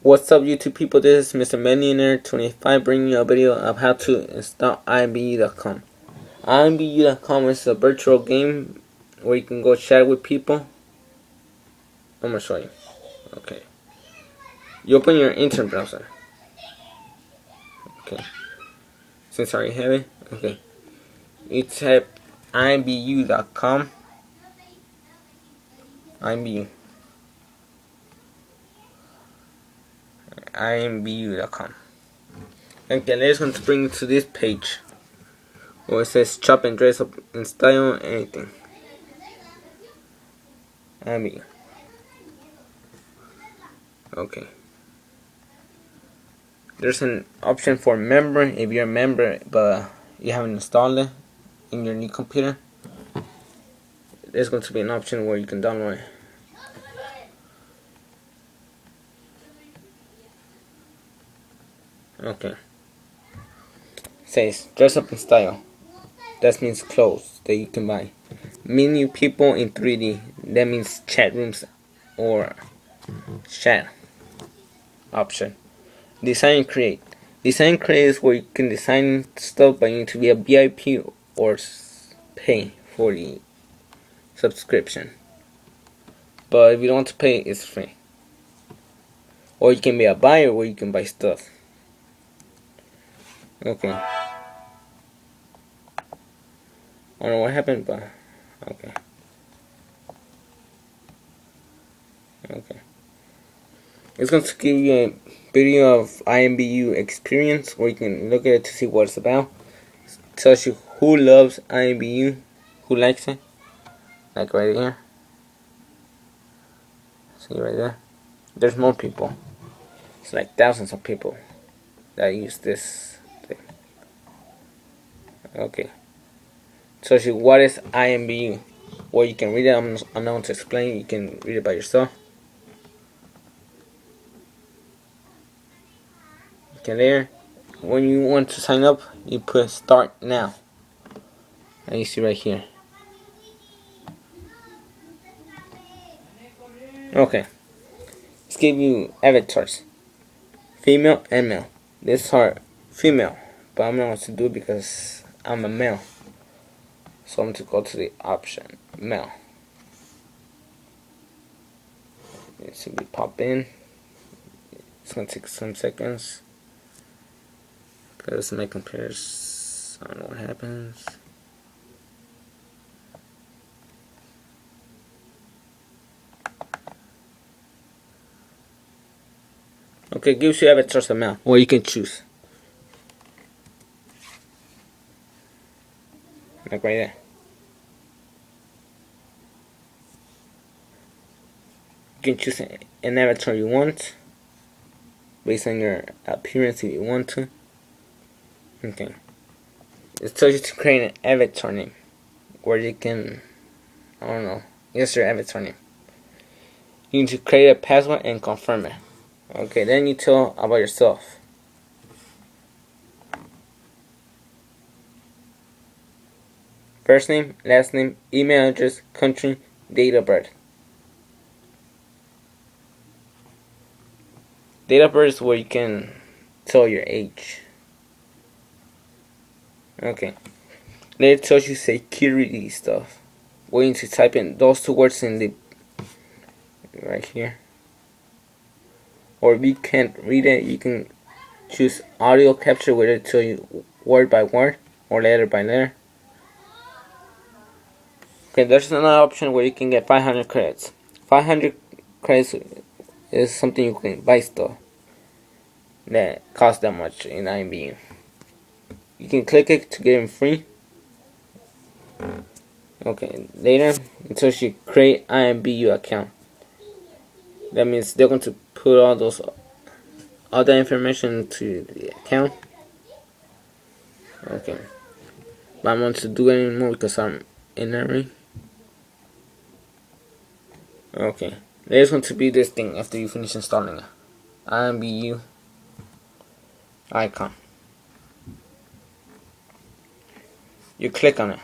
What's up, YouTube people? This is Mr. Millionaire 25 bringing you a video of how to install imvu.com. imvu.com is a virtual game where you can go chat with people. I'm gonna show you. Okay. You open your internet browser. Okay. Since I already have it. Okay. You type imvu.com. imvu.com. Okay, let's going to bring you to this page where it says chop and dress up in style, anything. imvu. Okay. There's an option for member if you're a member but you haven't installed it in your new computer. There's going to be an option where you can download it. Okay. Says dress up in style. That means clothes that you can buy. Meet new people in 3D. That means chat rooms or chat option. Design and create. Design and create is where you can design stuff, but you need to be a VIP or pay for the subscription. But if you don't want to pay, it's free. Or you can be a buyer where you can buy stuff. Okay. I don't know what happened, but okay. Okay. It's going to give you a video of imvu experience where you can look at it to see what it's about. It tells you who loves imvu, who likes it. Like right here. See right there? There's more people. It's like thousands of people that use this thing. Okay. So see what is imvu. Well, you can read it. I'm not going to explain. You can read it by yourself. Okay, there. When you want to sign up, you put start now. And you see right here. Okay. Let's give you avatars. Female and male. These are female, but I'm not going to do it because I'm a male. So I'm going to go to the option male. Let's see, we pop in. It's going to take some seconds because my computer's, I don't know what happens. Okay, gives you avatars of male, or you can choose. Like right there. You can choose an avatar you want based on your appearance if you want to. Okay. It tells you to create an avatar name where you can, I don't know, guess your avatar name. You need to create a password and confirm it. Okay, then you tell about yourself. First name, last name, email address, country, date of birth. Date of birth is where you can tell your age. Okay. Then it tells you security stuff. We need to type in those two words in the right here. Or if you can't read it, you can choose audio capture where it tell you word by word or letter by letter. Okay, there's another option where you can get 500 credits. 500 credits is something you can buy stuff that costs that much in imvu. You can click it to get them free. Okay, later it tells you create imvu account. That means they're going to put all that information to the account. Okay, but I'm going to do it anymore because I'm in there. Okay, there's going to be this thing after you finish installing it. imvu icon. You click on it.